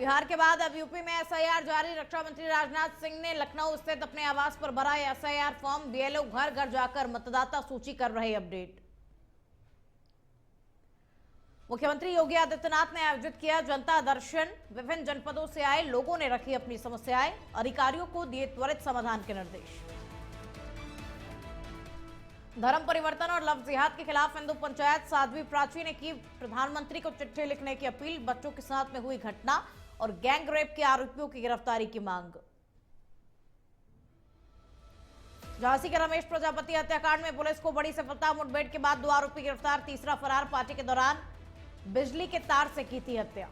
बिहार के बाद अब यूपी में एसआईआर जारी। रक्षा मंत्री राजनाथ सिंह ने लखनऊ स्थित अपने आवास पर भरा एसआईआर फॉर्म। बीएलओ घर घर जाकर मतदाता सूची कर रहे अपडेट। मुख्यमंत्री योगी आदित्यनाथ ने आयोजित किया जनता दर्शन। विभिन्न जनपदों से आए लोगों ने रखी अपनी समस्याएं। अधिकारियों को दिए त्वरित समाधान के निर्देश। धर्म परिवर्तन और लव जिहाद के खिलाफ हिंदू पंचायत साध्वी प्राची ने की प्रधानमंत्री को चिट्ठी लिखने की अपील। बच्चों के साथ में हुई घटना और गैंग रेप के आरोपियों की गिरफ्तारी की मांग। झांसी के रमेश प्रजापति हत्याकांड में पुलिस को बड़ी सफलता। मुठभेड़ के बाद 2 आरोपी गिरफ्तार। तीसरा फरार। पार्टी के दौरान बिजली के तार से की थी हत्या।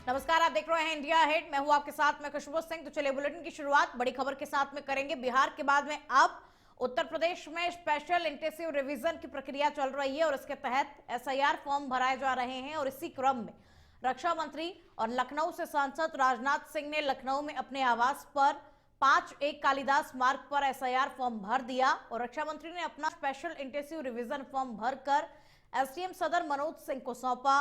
नमस्कार, आप देख रहे हैं इंडिया हिट। मैं हूं आपके साथ में खुशबू सिंह। तो चलिए बुलेटिन की शुरुआत बड़ी खबर के साथ में करेंगे। बिहार के बाद में अब उत्तर प्रदेश में स्पेशल इंटेंसिव रिवीजन की प्रक्रिया चल रही है और इसके तहत एसआईआर फॉर्म भराए जा रहे हैं। और इसी क्रम में रक्षा मंत्री और लखनऊ से सांसद राजनाथ सिंह ने लखनऊ में अपने आवास पर 5-1 कालिदास मार्ग पर एसआईआर फॉर्म भर दिया। और रक्षा मंत्री ने अपना स्पेशल इंटेंसिव रिवीजन फॉर्म भरकर एसडीएम सदर मनोज सिंह को सौंपा।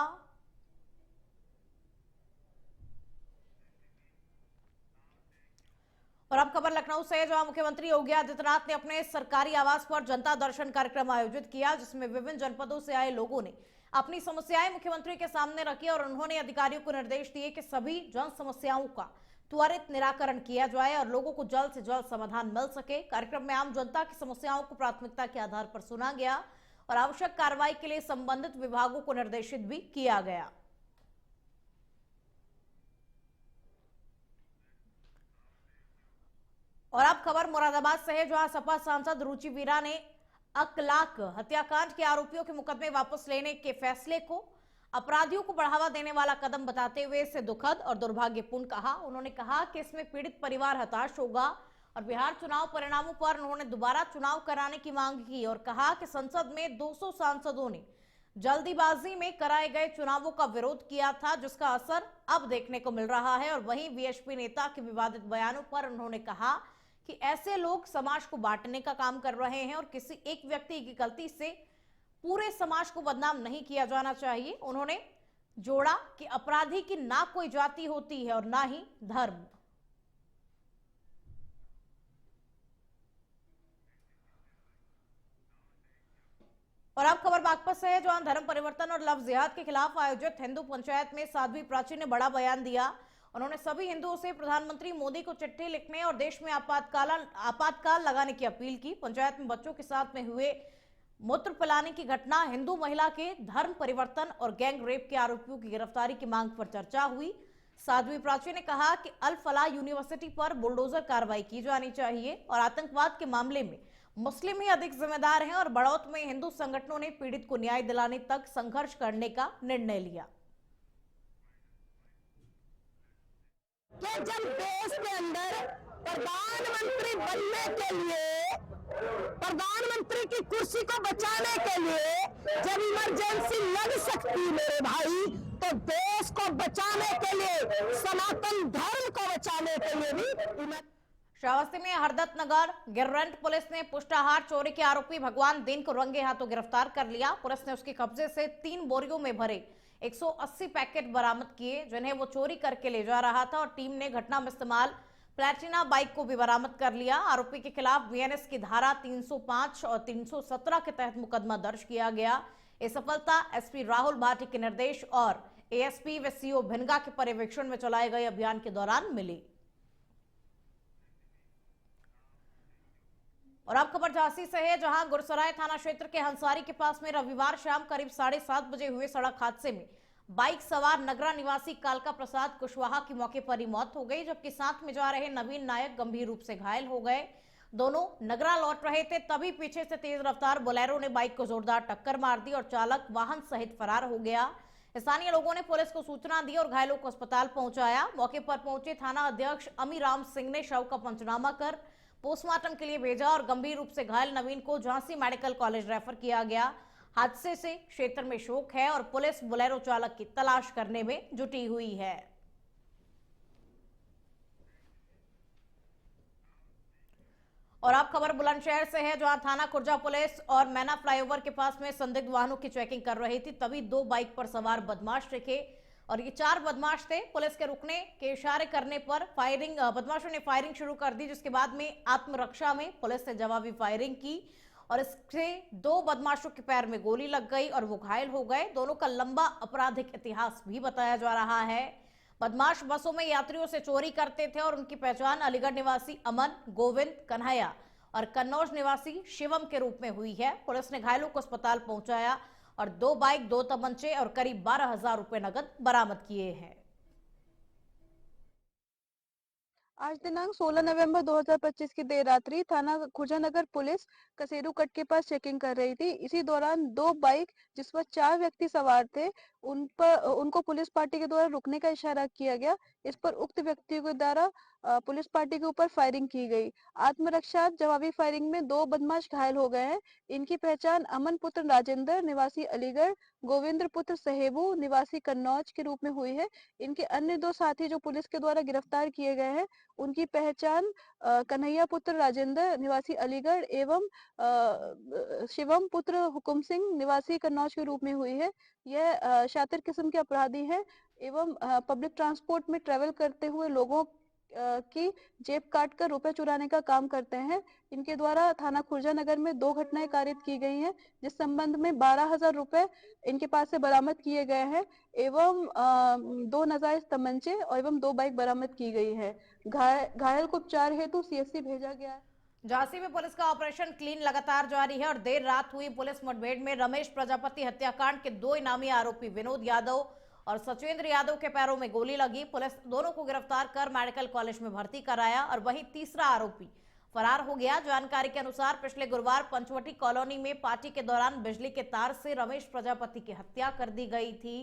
और अब खबर लखनऊ से, जहां मुख्यमंत्री योगी आदित्यनाथ ने अपने सरकारी आवास पर जनता दर्शन कार्यक्रम आयोजित किया, जिसमें विभिन्न जनपदों से आए लोगों ने अपनी समस्याएं मुख्यमंत्री के सामने रखी। और उन्होंने अधिकारियों को निर्देश दिए कि सभी जन समस्याओं का त्वरित निराकरण किया जाए और लोगों को जल्द से जल्द समाधान मिल सके। कार्यक्रम में आम जनता की समस्याओं को प्राथमिकता के आधार पर सुना गया और आवश्यक कार्रवाई के लिए संबंधित विभागों को निर्देशित भी किया गया। और अब खबर मुरादाबाद से है, जहां सपा सांसद रुचि वीरा ने अकलाक हत्याकांड के आरोपियों के मुकदमे वापस लेने के फैसले को अपराधियों को बढ़ावा देने वाला कदम बताते हुए इसे दुखद और दुर्भाग्यपूर्ण कहा। उन्होंने कहा कि इसमें पीड़ित परिवार हताश होगा। और बिहार चुनाव परिणामों पर उन्होंने दोबारा चुनाव कराने की मांग की और कहा कि संसद में 200 सांसदों ने जल्दीबाजी में कराए गए चुनावों का विरोध किया था, जिसका असर अब देखने को मिल रहा है। और वहीं वीएचपी नेता के विवादित बयानों पर उन्होंने कहा कि ऐसे लोग समाज को बांटने का काम कर रहे हैं और किसी एक व्यक्ति की गलती से पूरे समाज को बदनाम नहीं किया जाना चाहिए। उन्होंने जोड़ा कि अपराधी की ना कोई जाति होती है और ना ही धर्म। और अब खबर बागपत से है, जहां धर्म परिवर्तन और लव जिहाद के खिलाफ आयोजित हिंदू पंचायत में साध्वी प्राची ने बड़ा बयान दिया। उन्होंने सभी हिंदुओं से प्रधानमंत्री मोदी को चिट्ठी लिखने और देश में आपातकाल लगाने की अपील की। पंचायत में बच्चों के साथ में हुए मूत्र पिलाने की घटना, हिंदू महिला के धर्म परिवर्तन और गैंग रेप के आरोपियों की गिरफ्तारी की मांग पर चर्चा हुई। साध्वी प्राची ने कहा कि अल फलाह यूनिवर्सिटी पर बुलडोजर कार्रवाई की जानी चाहिए और आतंकवाद के मामले में मुस्लिम ही अधिक जिम्मेदार हैं। और बड़ौत में हिंदू संगठनों ने पीड़ित को न्याय दिलाने तक संघर्ष करने का निर्णय लिया। कि जब देश के अंदर प्रधानमंत्री बनने के लिए, प्रधानमंत्री की कुर्सी को बचाने के लिए जब इमरजेंसी लग सकती मेरे भाई, तो देश को बचाने के लिए, सनातन धर्म को बचाने के लिए भी। श्रावस्ती में हरदत्त नगर गिररंट पुलिस ने पुष्टाहार चोरी के आरोपी भगवान दीन को रंगे हाथों गिरफ्तार कर लिया। पुलिस ने उसके कब्जे से 3 बोरियों में भरे 180 पैकेट बरामद किए, जिन्हें वो चोरी करके ले जा रहा था। और टीम ने घटना में इस्तेमाल प्लैटिना बाइक को भी बरामद कर लिया। आरोपी के खिलाफ बीएनएस की धारा 305 और 317 के तहत मुकदमा दर्ज किया गया। ये सफलता एसपी राहुल भाटी के निर्देश और एएसपी व सीओ भिनगा के पर्यवेक्षण में चलाए गए अभियान के दौरान मिली। और अब खबर झांसी से है, जहां गुरसराय थाना क्षेत्र के हंसारी के पास में रविवार शाम करीब 7:30 बजे हुए सड़क हादसे में बाइक सवार नगरा निवासी कालका प्रसाद कुशवाहा की मौके पर ही मौत हो गई, जबकि साथ में जा रहे नवीन नायक गंभीर रूप से घायल हो गए। दोनों नगरा लौट रहे थे, तभी पीछे से तेज रफ्तार बोलेरो ने बाइक को जोरदार टक्कर मार दी और चालक वाहन सहित फरार हो गया। स्थानीय लोगों ने पुलिस को सूचना दी और घायलों को अस्पताल पहुंचाया। मौके पर पहुंचे थाना अध्यक्ष अमीराम सिंह ने शव का पंचनामा कर पोस्टमार्टम के लिए भेजा और गंभीर रूप से घायल नवीन को झांसी मेडिकल कॉलेज रेफर किया गया। हादसे से क्षेत्र में शोक है और पुलिस बोलेरो चालक की तलाश करने में जुटी हुई है। और अब खबर बुलंदशहर से है, जहां थाना खुर्जा पुलिस और मैना फ्लाईओवर के पास में संदिग्ध वाहनों की चेकिंग कर रही थी, तभी दो बाइक पर सवार बदमाश दिखे और ये 4 बदमाश थे। पुलिस के रुकने के इशारे करने पर बदमाशों ने फायरिंग शुरू कर दी, जिसके बाद में आत्मरक्षा में पुलिस ने जवाबी फायरिंग की और इससे 2 बदमाशों के पैर में गोली लग गई और वो घायल हो गए। दोनों का लंबा आपराधिक इतिहास भी बताया जा रहा है। बदमाश बसों में यात्रियों से चोरी करते थे और उनकी पहचान अलीगढ़ निवासी अमन, गोविंद, कन्हैया और कन्नौज निवासी शिवम के रूप में हुई है। पुलिस ने घायलों को अस्पताल पहुंचाया और 2 बाइक, 2 तमंचे और करीब 12,000 रुपए नकद बरामद किए हैं। आज दिनांक 16 नवंबर 2025 की देर रात्रि थाना खुर्जा नगर पुलिस कसेरू कट के पास चेकिंग कर रही थी। इसी दौरान 2 बाइक जिस पर 4 व्यक्ति सवार थे, उनको पुलिस पार्टी के द्वारा रुकने का इशारा किया गया। इस पर उक्त व्यक्तियों के द्वारा पुलिस पार्टी के ऊपर फायरिंग की गई। आत्मरक्षा जवाबी फायरिंग में 2 बदमाश घायल हो गए हैं। इनकी पहचान अमन पुत्र राजेंद्र निवासी अलीगढ़, गोविंद्र पुत्र सहेबू निवासी कन्नौज के रूप में हुई है। इनके अन्य 2 साथी जो पुलिस के द्वारा गिरफ्तार किए गए हैं, उनकी पहचान कन्हैया पुत्र राजेंद्र निवासी अलीगढ़ एवं शिवम पुत्र हुकुम सिंह निवासी कन्नौज के रूप में हुई है। यह शातिर किस्म के अपराधी हैं एवं पब्लिक ट्रांसपोर्ट में ट्रेवल करते हुए लोगों की जेब काट कर रुपए चुराने का काम करते हैं। इनके द्वारा थाना खुर्जा नगर में 2 घटनाएं कारित की गई हैं, जिस संबंध में 12,000 रुपए इनके पास से बरामद किए गए हैं एवं 2 नाजायज तमंचे और एवं 2 बाइक बरामद की गई है। घायल को उपचार हेतु सीएससी भेजा गया है। झांसी में पुलिस का ऑपरेशन क्लीन लगातार जारी है और देर रात हुई पुलिस मुठभेड़ में रमेश प्रजापति हत्याकांड के 2 इनामी आरोपी विनोद यादव और सचेंद्र यादव के पैरों में गोली लगी। पुलिस दोनों को गिरफ्तार कर मेडिकल कॉलेज में भर्ती कराया और वहीं तीसरा आरोपी फरार हो गया। जानकारी के अनुसार पिछले गुरुवार पंचवटी कॉलोनी में पार्टी के दौरान बिजली के तार से रमेश प्रजापति की हत्या कर दी गई थी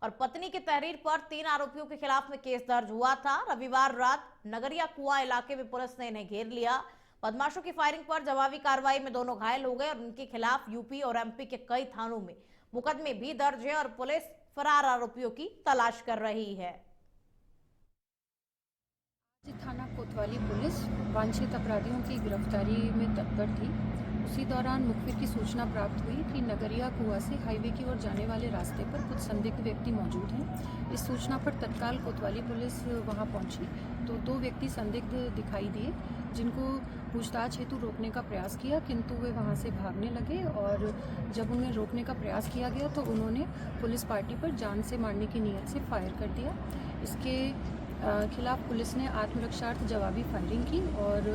और पत्नी की तहरीर पर 3 आरोपियों के खिलाफ में केस दर्ज हुआ था। रविवार रात नगरिया कुआं इलाके में पुलिस ने इन्हें घेर लिया। बदमाशों की फायरिंग पर जवाबी कार्रवाई में दोनों घायल हो गए और उनके खिलाफ यूपी और एमपी के कई थानों में मुकदमे भी दर्ज है और पुलिस फरार आरोपियों की तलाश कर रही है। थाना कोतवाली पुलिस वांछित अपराधियों की गिरफ्तारी में तत्पर थी। उसी दौरान मुखबिर की सूचना प्राप्त हुई कि नगरिया कुआं से हाईवे की ओर जाने वाले रास्ते पर कुछ संदिग्ध व्यक्ति मौजूद हैं। इस सूचना पर तत्काल कोतवाली पुलिस वहां पहुंची तो 2 व्यक्ति संदिग्ध दिखाई दिए, जिनको पूछताछ हेतु रोकने का प्रयास किया, किंतु वे वहां से भागने लगे और जब उन्हें रोकने का प्रयास किया गया तो उन्होंने पुलिस पार्टी पर जान से मारने की नीयत से फायर कर दिया। इसके खिलाफ पुलिस ने आत्मरक्षार्थ जवाबी फायरिंग की और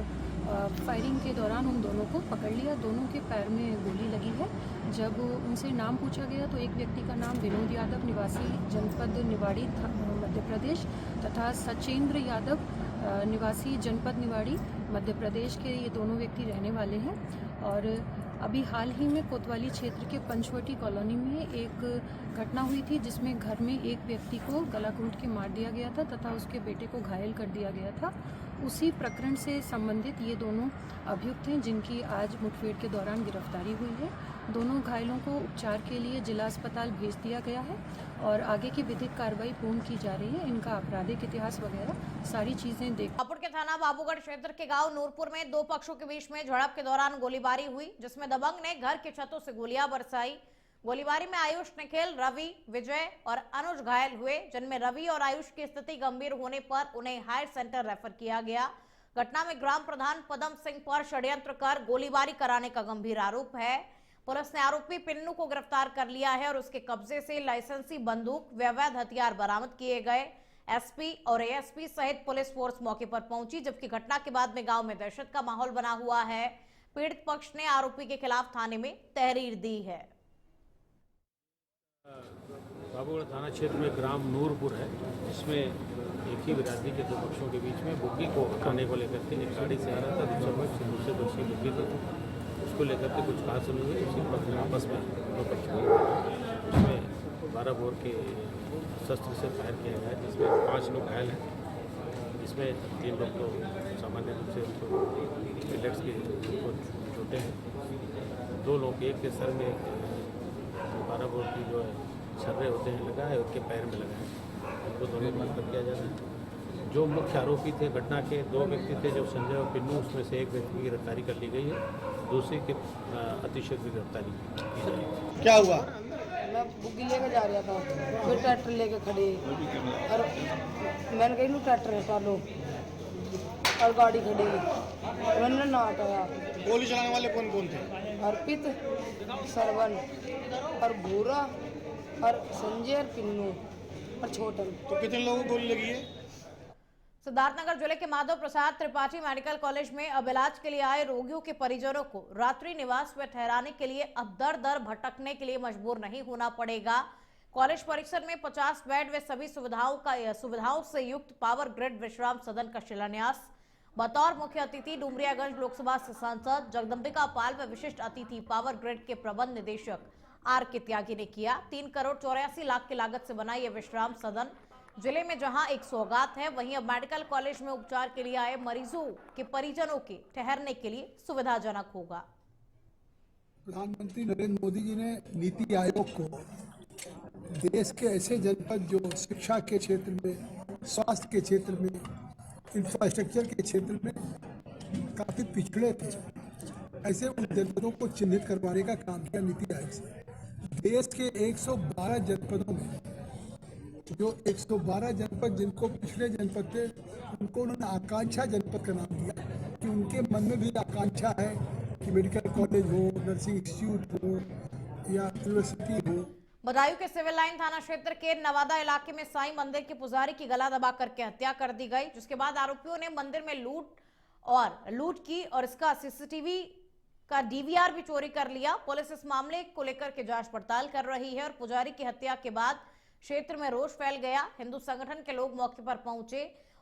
फायरिंग के दौरान उन दोनों को पकड़ लिया। दोनों के पैर में गोली लगी है। जब उनसे नाम पूछा गया तो एक व्यक्ति का नाम विनोद यादव निवासी जनपद निवाड़ी मध्य प्रदेश तथा सचेंद्र यादव निवासी जनपद निवाड़ी मध्य प्रदेश के ये दोनों व्यक्ति रहने वाले हैं। और अभी हाल ही में कोतवाली क्षेत्र के पंचवटी कॉलोनी में एक घटना हुई थी, जिसमें घर में एक व्यक्ति को गला घोंट के मार दिया गया था तथा उसके बेटे को घायल कर दिया गया था। उसी प्रकरण से संबंधित ये दोनों अभियुक्त हैं, जिनकी आज मुठभेड़ के दौरान गिरफ्तारी हुई है। दोनों घायलों को उपचार के लिए जिला अस्पताल भेज दिया गया है और आगे की विधिक कार्रवाई पूर्ण की जा रही है। इनका आपराधिक इतिहास वगैरह सारी चीजें देख। हापुड़ के थाना बाबूगढ़ क्षेत्र के गांव नूरपुर में 2 पक्षों के बीच में झड़प के दौरान गोलीबारी हुई, जिसमें दबंग ने घर की छतों से गोलियां बरसाई। गोलीबारी में आयुष, निखिल, रवि, विजय और अनुज घायल हुए, जिनमें रवि और आयुष की स्थिति गंभीर होने पर उन्हें हायर सेंटर रेफर किया गया। घटना में ग्राम प्रधान पदम सिंह पर षड्यंत्र कर गोलीबारी कराने का गंभीर आरोप है। पुलिस ने आरोपी पिन्नू को गिरफ्तार कर लिया है और उसके कब्जे से लाइसेंसी बंदूक व अवैध हथियार बरामद किए गए। एसपी और एएसपी सहित पुलिस फोर्स मौके पर पहुंची, जबकि घटना के बाद में गांव में दहशत का माहौल बना हुआ है। पीड़ित पक्ष ने आरोपी के खिलाफ थाने में तहरीर दी है। बाबूगढ़ थाना क्षेत्र में ग्राम नूरपुर है, जिसमें एक ही बिरादरी के 2 पक्षों के बीच में बुग्गी को हटाने को लेकर के एक गाड़ी से आ रहा था, दूसरे पक्ष की बुग्गी थी, उसको लेकर के कुछ कहा सुनी हुई। उसी पक्ष में आपस में 2 पक्ष में उसमें 12 बोर के शस्त्र से फायर किया गया, जिसमें 5 लोग घायल हैं, जिसमें 3 लोग तो सामान्य रूप से उनको पिलेट्स की चोटें हैं। 2 लोग, एक के सर में 12 बोर की जो है छर्रे होते हैं लगा है, उसके पैर में लगा है। उनको दोनों को रेफर किया जा रहा है। जो मुख्य आरोपी थे घटना के, 2 व्यक्ति थे जो संजय और पिन्नू, उसमें से एक व्यक्ति की गिरफ्तारी कर ली गई है, दूसरे की अतिशीघ्र गिरफ्तारी की जाएगी। क्या हुआ? मैं बुग्गी लेके जा रहा था, फिर ट्रैक्टर लेके खड़े और मैंने कही नू ट्रैक्टर हटा लो और गाड़ी खड़ी, मैंने ना हटाया। गोली चलाने वाले कौन कौन थे? अर्पित, सरवन और भूरा और संजय और पिन्नू और छोटन। तो कितने लोगों को गोली लगी है? सिद्धार्थनगर जिले के माधव प्रसाद त्रिपाठी मेडिकल कॉलेज में अब इलाज के लिए आए रोगियों के परिजनों को रात्रि निवास में ठहराने के लिए अब दर दर भटकने के लिए मजबूर नहीं होना पड़ेगा। कॉलेज परिसर में 50 बेड व सभी सुविधाओं से युक्त पावर ग्रिड विश्राम सदन का शिलान्यास बतौर मुख्य अतिथि डुमरियागंज लोकसभा से सांसद जगदम्बिका पाल व विशिष्ट अतिथि पावर ग्रिड के प्रबंध निदेशक आर के त्यागी ने किया। 3 करोड़ 84 लाख की लागत से बना यह विश्राम सदन जिले में जहां एक सौगात है, वहीं अब मेडिकल कॉलेज में उपचार के लिए आए मरीजों के परिजनों के ठहरने के लिए सुविधाजनक होगा। प्रधानमंत्री नरेंद्र मोदी जी ने नीति आयोग को देश के ऐसे जनपद जो शिक्षा के क्षेत्र में, स्वास्थ्य के क्षेत्र में, इंफ्रास्ट्रक्चर के क्षेत्र में काफी पिछड़े थे, ऐसे उन जनपदों को चिन्हित करवाने का काम किया नीति आयोग से। देश के 112 जनपदों में जो 112 जनपद जिनको पिछड़े जनपद थे, उनको उन्होंने आकांक्षा जनपद का नाम दिया कि उनके मन में भी आकांक्षा है कि मेडिकल कॉलेज हो, नर्सिंग इंस्टीट्यूट हो या यूनिवर्सिटी हो। बदायूं के सिविल लाइन थाना क्षेत्र के नवादा इलाके में साईं मंदिर के पुजारी की गला दबा करके हत्या कर दी गई, जिसके बाद आरोपियों ने मंदिर में लूट की और इसका सीसीटीवी का डीवीआर भी चोरी कर लिया। पुलिस इस मामले को लेकर के जांच पड़ताल कर रही है और पुजारी की हत्या के बाद क्षेत्र में रोष फैल गया। हिंदू संगठन के लोग मौके पर पहुंचे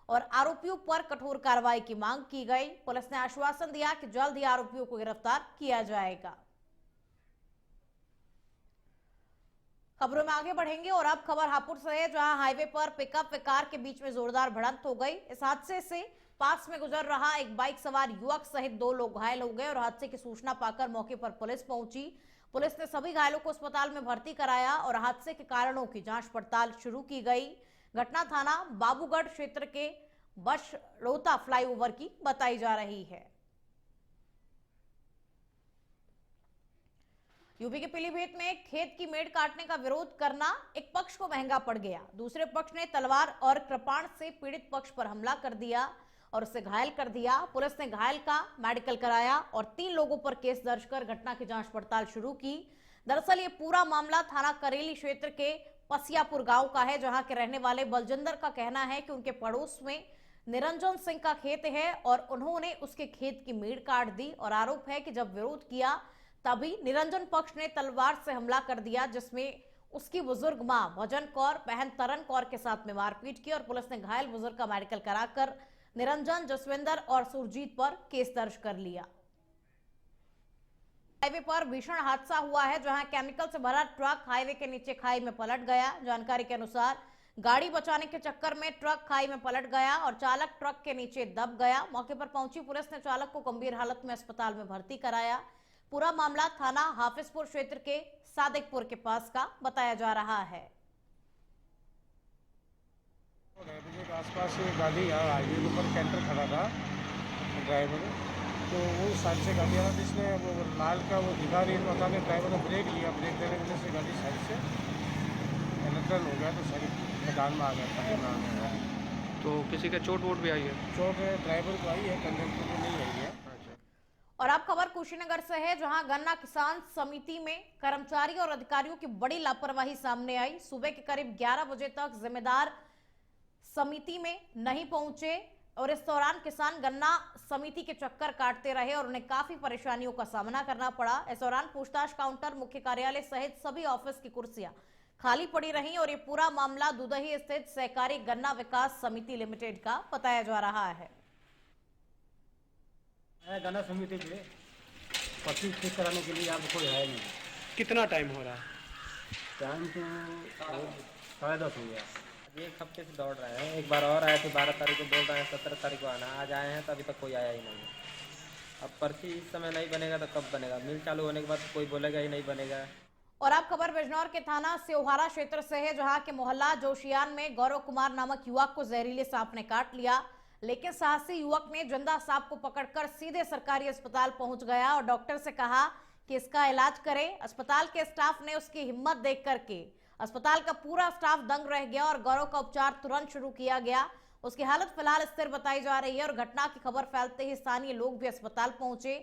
और आरोपियों पर कठोर कार्रवाई की मांग की गई। पुलिस ने आश्वासन दिया कि जल्द ही आरोपियों को गिरफ्तार किया जाएगा। खबरों में आगे बढ़ेंगे और अब खबर हापुड़ से है, जहां हाईवे पर पिकअप व कार के बीच में जोरदार भिड़ंत हो गई। इस हादसे से पास में गुजर रहा एक बाइक सवार युवक सहित 2 लोग घायल हो गए और हादसे की सूचना पाकर मौके पर पुलिस पहुंची। पुलिस ने सभी घायलों को अस्पताल में भर्ती कराया और हादसे के कारणों की जांच पड़ताल शुरू की गई। घटना थाना बाबूगढ़ क्षेत्र के बशरोता फ्लाईओवर की बताई जा रही है। यूपी के पीलीभीत में खेत की मेड़ काटने का विरोध करना एक पक्ष को महंगा पड़ गया। दूसरे पक्ष ने तलवार और कृपाण से पीड़ित पक्ष पर हमला कर दिया और उसे घायल कर दिया। पुलिस ने घायल का मेडिकल कराया और 3 लोगों पर केस दर्ज कर घटना की जांच पड़ताल शुरू की। दरअसल ये पूरा मामला थाना करेली क्षेत्र के पसियापुर गांव का है, जहां के रहने वाले बलजिंदर का कहना है कि उनके पड़ोस में निरंजन सिंह का खेत है और उन्होंने उसके खेत की मेड़ काट दी और आरोप है कि जब विरोध किया तभी निरंजन पक्ष ने तलवार से हमला कर दिया, जिसमें उसकी बुजुर्ग मां भजन कौर बहन तरन कौर के साथ में मारपीट की और पुलिस ने घायल बुजुर्ग का मेडिकल कराकर निरंजन, जसविंदर और सुरजीत पर केस दर्ज कर लिया। हाईवे पर भीषण हादसा हुआ है, जहां केमिकल से भरा ट्रक हाईवे के नीचे खाई में पलट गया। जानकारी के अनुसार गाड़ी बचाने के चक्कर में ट्रक खाई में पलट गया और चालक ट्रक के नीचे दब गया। मौके पर पहुंची पुलिस ने चालक को गंभीर हालत में अस्पताल में भर्ती कराया। पूरा मामला थाना हाफिजपुर क्षेत्र के सादिकपुर के पास का बताया जा रहा है। के आसपास ये गाड़ी हाईवे के ऊपर कैंटर खड़ा था, ड्राइवर तो वो साइड से गाड़ी आ रहा, जिसने वो लाल का वो दिखा रही है, पता नहीं ड्राइवर ने ब्रेक लिया, ब्रेक देने की वजह से गाड़ी साइड से न्यूट्रल हो गया तो सारी मैदान में आ गया। तो किसी का चोट वोट भी आई है? चोट ड्राइवर को आई है, कंडक्टर को नहीं आई है। और अब खबर कुशीनगर से है, जहां गन्ना किसान समिति में कर्मचारी और अधिकारियों की बड़ी लापरवाही सामने आई। सुबह के करीब 11 बजे तक जिम्मेदार समिति में नहीं पहुंचे और इस दौरान किसान गन्ना समिति के चक्कर काटते रहे और उन्हें काफी परेशानियों का सामना करना पड़ा। इस दौरान पूछताछ काउंटर, मुख्य कार्यालय सहित सभी ऑफिस की कुर्सियां खाली पड़ी रहीं और ये पूरा मामला दुदही स्थित सहकारी गन्ना विकास समिति लिमिटेड का बताया जा रहा है। गन्ना समिति पे पर्ची चेक कराने के लिए आपको कोई है नहीं। कितना टाइम हो रहा है? टाइम तो 10:30 हो गया। एक हफ्ते से दौड़ रहे हैं। एक बार और आए थे, 12 तारीख को बोल रहे हैं 17 तारीख को आना। आज आए हैं तो अभी तक कोई आया ही नहीं। अब पर्ची इस समय नहीं बनेगा तो कब बनेगा? मिल चालू होने के बाद कोई बोलेगा ही नहीं बनेगा। और अब खबर बिजनौर के थाना सेवहारा क्षेत्र से है, जहां के मोहल्ला जोशियान में गौरव कुमार नामक युवक को जहरीले सांप ने काट लिया। लेकिन साहसी युवक ने जिंदा सांप को पकड़कर सीधे सरकारी अस्पताल पहुंच गया और डॉक्टर से कहा कि इसका इलाज करें। अस्पताल के स्टाफ ने उसकी हिम्मत देख करके अस्पताल का पूरा स्टाफ दंग रह गया और गौरव का उपचार तुरंत शुरू किया गया। उसकी हालत फिलहाल स्थिर बताई जा रही है और घटना की खबर फैलते ही स्थानीय लोग भी अस्पताल पहुंचे।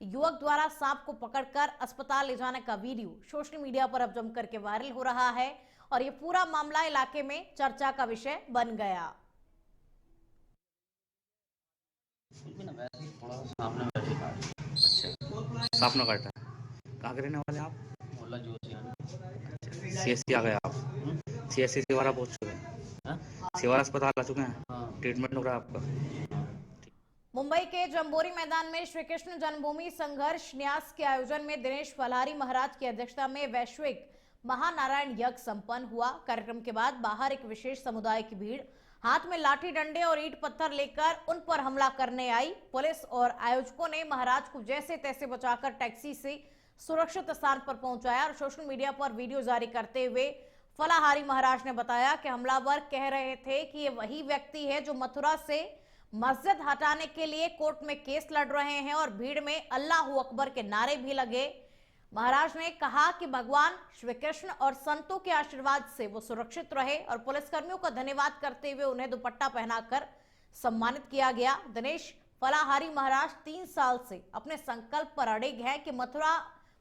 युवक द्वारा सांप को पकड़कर अस्पताल ले जाने का वीडियो सोशल मीडिया पर अब जमकर के वायरल हो रहा है और ये पूरा मामला इलाके में चर्चा का विषय बन गया। सांप न काटा। कहाँ के रहने वाले आप? मोहल्ला जोशियान। सीएससी आ गए आप? सीएससी सेवारा पहुंच चुके हैं? सेवारा अस्पताल आ चुके हैं? ट्रीटमेंट हो रहा है आपका? मुंबई के जंबोरी मैदान में श्री कृष्ण जन्मभूमि संघर्ष न्यास के आयोजन में दिनेश फलाहारी महाराज की अध्यक्षता में वैश्विक महानारायण यज्ञ संपन्न हुआ। कार्यक्रम के बाद बाहर एक विशेष समुदाय की भीड़ हाथ में लाठी डंडे और ईंट पत्थर लेकर उन पर हमला करने आई। पुलिस और आयोजकों ने महाराज को जैसे तैसे बचाकर टैक्सी से सुरक्षित स्थान पर पहुंचाया और सोशल मीडिया पर वीडियो जारी करते हुए फलाहारी महाराज ने बताया कि हमलावर कह रहे थे कि ये वही व्यक्ति है जो मथुरा से मस्जिद हटाने के लिए कोर्ट में केस लड़ रहे हैं और भीड़ में अल्लाह अकबर के नारे भी लगे। महाराज ने कहा कि भगवान श्री कृष्ण और संतों के आशीर्वाद से वो सुरक्षित रहे और पुलिसकर्मियों का धन्यवाद करते हुए उन्हें दुपट्टा पहनाकर सम्मानित किया गया। दिनेश फलाहारी महाराज 3 साल से अपने संकल्प पर अड़िग है कि मथुरा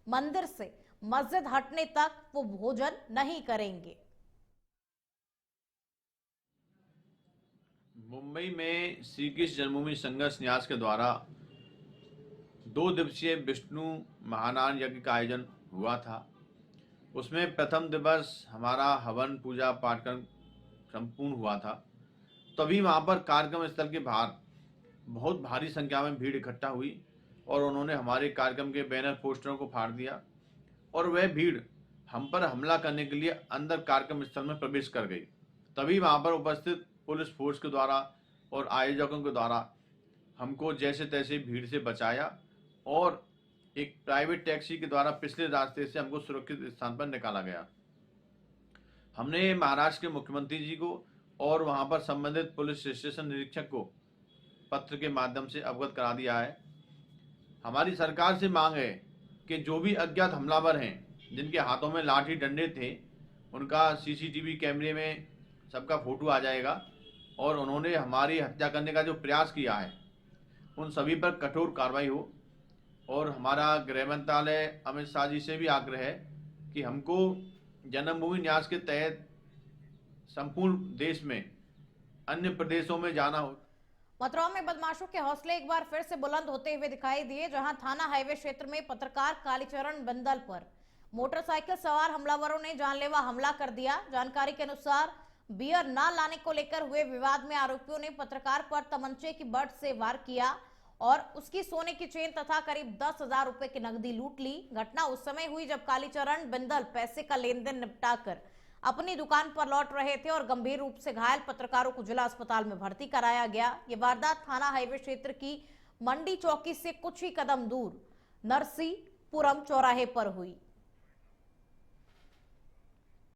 मंदिर से मस्जिद हटने तक वो भोजन नहीं करेंगे। मुंबई में श्री कृष्ण जन्मभूमि संघर्ष न्यास के द्वारा 2 दिवसीय विष्णु महानारायण यज्ञ का आयोजन हुआ था। उसमें प्रथम दिवस हमारा हवन पूजा पाठक्रम संपूर्ण हुआ था। तभी वहाँ पर कार्यक्रम स्थल के बाहर बहुत भारी संख्या में भीड़ इकट्ठा हुई और उन्होंने हमारे कार्यक्रम के बैनर पोस्टरों को फाड़ दिया और वह भीड़ हम पर हमला करने के लिए अंदर कार्यक्रम स्थल में प्रवेश कर गई। तभी वहाँ पर उपस्थित पुलिस फोर्स के द्वारा और आयोजकों के द्वारा हमको जैसे तैसे भीड़ से बचाया और एक प्राइवेट टैक्सी के द्वारा पिछले रास्ते से हमको सुरक्षित स्थान पर निकाला गया। हमने महाराष्ट्र के मुख्यमंत्री जी को और वहां पर संबंधित पुलिस स्टेशन निरीक्षक को पत्र के माध्यम से अवगत करा दिया है। हमारी सरकार से मांग है कि जो भी अज्ञात हमलावर हैं जिनके हाथों में लाठी डंडे थे उनका सीसीटीवी कैमरे में सबका फोटो आ जाएगा और उन्होंने हमारी हत्या करने का जो प्रयास किया है उन सभी पर कठोर कार्रवाई हो। और हमारा गृह मंत्रालय अमित शाह जी से भी आग्रह है कि हमको जन्मभूमि न्यास के तहत संपूर्ण देश में अन्य प्रदेशों में जाना हो। मथुरा में बदमाशों के हौसले एक बार फिर से बुलंद होते हुए दिखाई दिए, जहां थाना हाईवे क्षेत्र में पत्रकार कालीचरण बिंदल पर मोटरसाइकिल सवार हमलावरों ने जानलेवा हमला कर दिया। जानकारी के अनुसार बियर ना लाने को लेकर हुए विवाद में आरोपियों ने पत्रकार पर तमंचे की बट से वार किया और उसकी सोने की चेन तथा करीब 10,000 रुपए की नकदी लूट ली। घटना उस समय हुई जब कालीचरण बिंदल पैसे का लेन देन निपटाकर अपनी दुकान पर लौट रहे थे और गंभीर रूप से घायल पत्रकारों को जिला अस्पताल में भर्ती कराया गया। ये वारदात थाना हाईवे क्षेत्र की मंडी चौकी से कुछ ही कदम दूर नरसीपुरम चौराहे पर हुई।